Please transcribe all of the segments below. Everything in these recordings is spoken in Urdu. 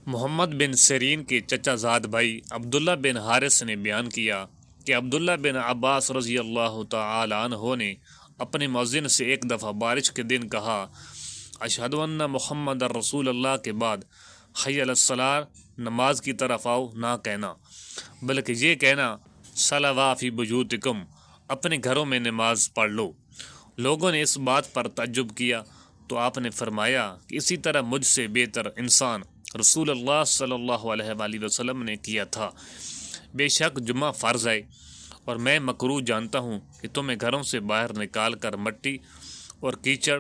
محمد بن سیرین کے چچا زاد بھائی عبداللہ بن حارث نے بیان کیا کہ عبداللہ بن عباس رضی اللہ تعالی عنہ نے اپنے مؤذن سے ایک دفعہ بارش کے دن کہا، اشہد ان محمد رسول اللہ کے بعد حی علی الصلاۃ، نماز کی طرف آؤ نہ کہنا، بلکہ یہ کہنا صلوا فی بیوتکم، اپنے گھروں میں نماز پڑھ لو۔ لوگوں نے اس بات پر تعجب کیا تو آپ نے فرمایا کہ اسی طرح مجھ سے بہتر انسان رسول اللہ صلی اللہ علیہ وآلہ وسلم نے کیا تھا۔ بے شک جمعہ فرض ہے اور میں مکروہ جانتا ہوں کہ تمہیں گھروں سے باہر نکال کر مٹی اور کیچڑ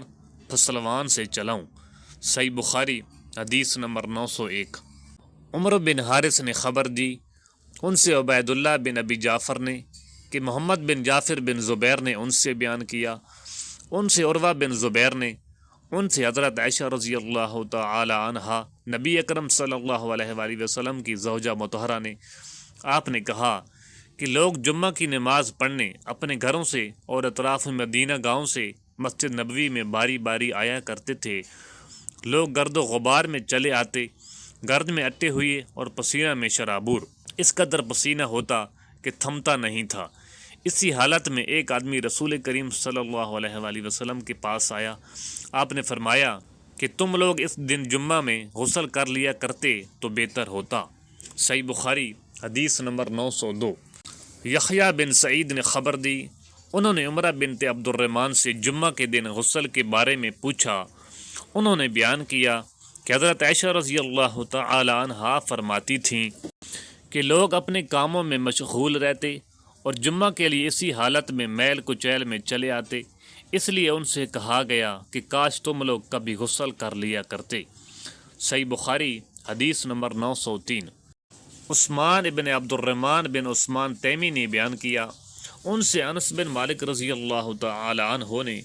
پھسلوان سے چلاؤں۔ صحیح بخاری حدیث نمبر 901۔ عمر بن حارث نے خبر دی ان سے عبید اللہ بن ابی جعفر نے کہ محمد بن جعفر بن زبیر نے ان سے بیان کیا، ان سے عروہ بن زبیر نے، ان سے حضرت عائشہ رضی اللہ تعالی عنہا نبی اکرم صلی اللہ علیہ وآلہ وسلم کی زوجہ مطہرہ نے، آپ نے کہا کہ لوگ جمعہ کی نماز پڑھنے اپنے گھروں سے اور اطراف مدینہ گاؤں سے مسجد نبوی میں باری باری آیا کرتے تھے۔ لوگ گرد و غبار میں چلے آتے، گرد میں اٹے ہوئے اور پسینہ میں شرابور، اس قدر پسینہ ہوتا کہ تھمتا نہیں تھا۔ اسی حالت میں ایک آدمی رسول کریم صلی اللہ علیہ وآلہ وسلم کے پاس آیا۔ آپ نے فرمایا کہ تم لوگ اس دن جمعہ میں غسل کر لیا کرتے تو بہتر ہوتا۔ صحیح بخاری حدیث نمبر 902۔ یحییٰ بن سعید نے خبر دی، انہوں نے عمرہ بنت عبد الرحمن سے جمعہ کے دن غسل کے بارے میں پوچھا۔ انہوں نے بیان کیا کہ حضرت عائشہ رضی اللہ تعالی عنہا فرماتی تھیں کہ لوگ اپنے کاموں میں مشغول رہتے اور جمعہ کے لیے اسی حالت میں میل کچیل میں چلے آتے، اس لیے ان سے کہا گیا کہ کاش تم لوگ کبھی غسل کر لیا کرتے۔ صحیح بخاری حدیث نمبر 903۔ عثمان ابن عبد الرحمن بن عثمان تیمی نے بیان کیا، ان سے انس بن مالک رضی اللہ تعالی عنہ نے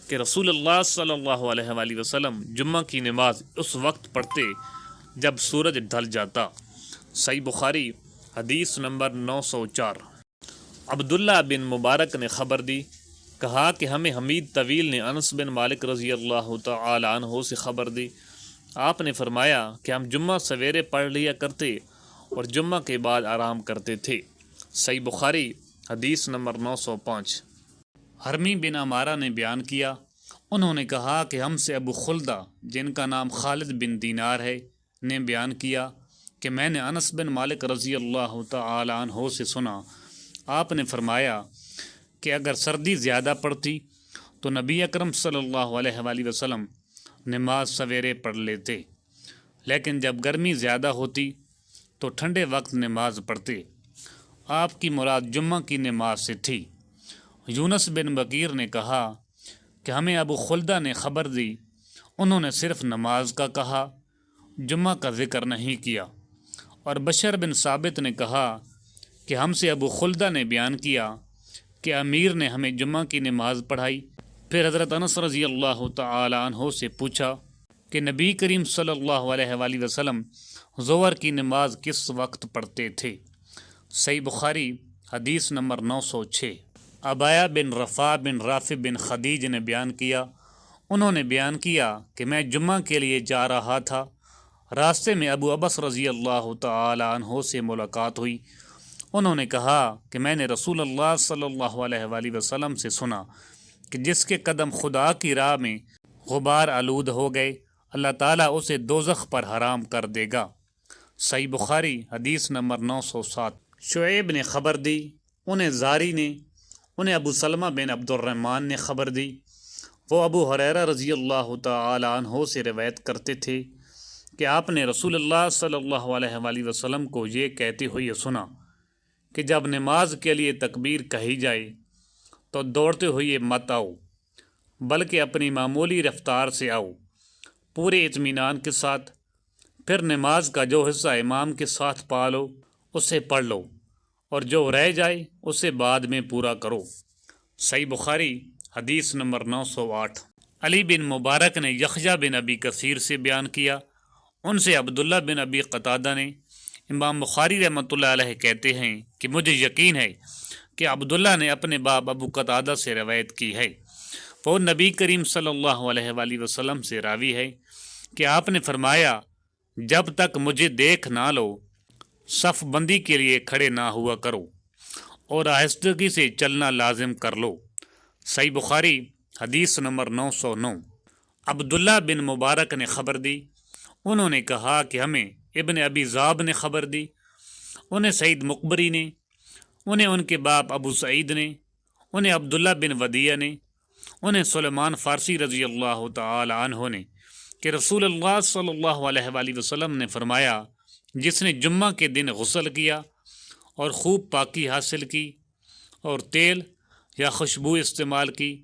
کہ رسول اللہ صلی اللہ علیہ وآلہ وسلم جمعہ کی نماز اس وقت پڑھتے جب سورج ڈھل جاتا۔ صحیح بخاری حدیث نمبر 904۔ عبداللہ بن مبارک نے خبر دی، کہا کہ ہمیں حمید طویل نے انس بن مالک رضی اللہ تعالی عنہ سے خبر دی، آپ نے فرمایا کہ ہم جمعہ سویرے پڑھ لیا کرتے اور جمعہ کے بعد آرام کرتے تھے۔ صحیح بخاری حدیث نمبر 905۔ حرمی بن عمارہ نے بیان کیا، انہوں نے کہا کہ ہم سے ابو خلدہ جن کا نام خالد بن دینار ہے نے بیان کیا کہ میں نے انس بن مالک رضی اللہ تعالی عنہ سے سنا، آپ نے فرمایا کہ اگر سردی زیادہ پڑتی تو نبی اکرم صلی اللہ علیہ وآلہ وسلم نماز سویرے پڑھ لیتے، لیکن جب گرمی زیادہ ہوتی تو ٹھنڈے وقت نماز پڑھتے۔ آپ کی مراد جمعہ کی نماز سے تھی۔ یونس بن بکیر نے کہا کہ ہمیں ابو خلدہ نے خبر دی، انہوں نے صرف نماز کا کہا، جمعہ کا ذکر نہیں کیا۔ اور بشر بن ثابت نے کہا کہ ہم سے ابو خلدہ نے بیان کیا کہ امیر نے ہمیں جمعہ کی نماز پڑھائی۔ پھر حضرت انس رضی اللہ تعالی عنہ سے پوچھا کہ نبی کریم صلی اللہ علیہ وآلہ وسلم ظہر کی نماز کس وقت پڑھتے تھے۔ صحیح بخاری حدیث نمبر 906۔ ابایا بن رفاع بن رافع بن خدیج نے بیان کیا، انہوں نے بیان کیا کہ میں جمعہ کے لیے جا رہا تھا، راستے میں ابو عبس رضی اللہ تعالی عنہ سے ملاقات ہوئی۔ انہوں نے کہا کہ میں نے رسول اللہ صلی اللہ علیہ وآلہ وسلم سے سنا کہ جس کے قدم خدا کی راہ میں غبار آلود ہو گئے اللہ تعالیٰ اسے دوزخ پر حرام کر دے گا۔ صحیح بخاری حدیث نمبر 907۔ شعیب نے خبر دی، انہیں زاری نے، انہیں ابو سلمہ بن عبد الرحمن نے خبر دی، وہ ابو ہریرہ رضی اللہ تعالی عنہ سے روایت کرتے تھے کہ آپ نے رسول اللہ صلی اللہ علیہ وآلہ وسلم کو یہ کہتے ہوئے سنا کہ جب نماز کے لیے تکبیر کہی جائے تو دوڑتے ہوئے مت آؤ، بلکہ اپنی معمولی رفتار سے آؤ، پورے اطمینان کے ساتھ، پھر نماز کا جو حصہ امام کے ساتھ پا لو اسے پڑھ لو اور جو رہ جائے اسے بعد میں پورا کرو۔ صحیح بخاری حدیث نمبر 908۔ علی بن مبارک نے یحییٰ بن ابی کثیر سے بیان کیا، ان سے عبداللہ بن ابی قتادہ نے، امام بخاری رحمۃ اللہ علیہ کہتے ہیں کہ مجھے یقین ہے کہ عبداللہ نے اپنے باپ ابو قتادہ سے روایت کی ہے، وہ نبی کریم صلی اللہ علیہ وآلہ وسلم سے راوی ہے کہ آپ نے فرمایا جب تک مجھے دیکھ نہ لو صف بندی کے لیے کھڑے نہ ہوا کرو اور آہستگی سے چلنا لازم کر لو۔ صحیح بخاری حدیث نمبر 909۔ عبداللہ بن مبارک نے خبر دی، انہوں نے کہا کہ ہمیں ابن ابی ذئب نے خبر دی، انہیں سعید مقبری نے، انہیں ان کے باپ ابو سعید نے، انہیں عبداللہ بن ودیہ نے، انہیں سلیمان فارسی رضی اللہ تعالی عنہ نے کہ رسول اللہ صلی اللہ علیہ وآلہ وسلم نے فرمایا، جس نے جمعہ کے دن غسل کیا اور خوب پاکی حاصل کی اور تیل یا خوشبو استعمال کی،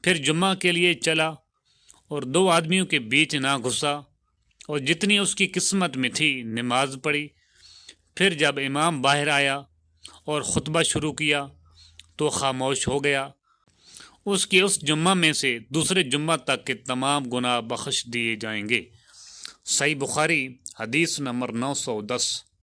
پھر جمعہ کے لیے چلا اور دو آدمیوں کے بیچ نہ گھسا اور جتنی اس کی قسمت میں تھی نماز پڑھی، پھر جب امام باہر آیا اور خطبہ شروع کیا تو خاموش ہو گیا، اس کے اس جمعہ میں سے دوسرے جمعہ تک کے تمام گناہ بخش دیے جائیں گے۔ صحیح بخاری حدیث نمبر 910۔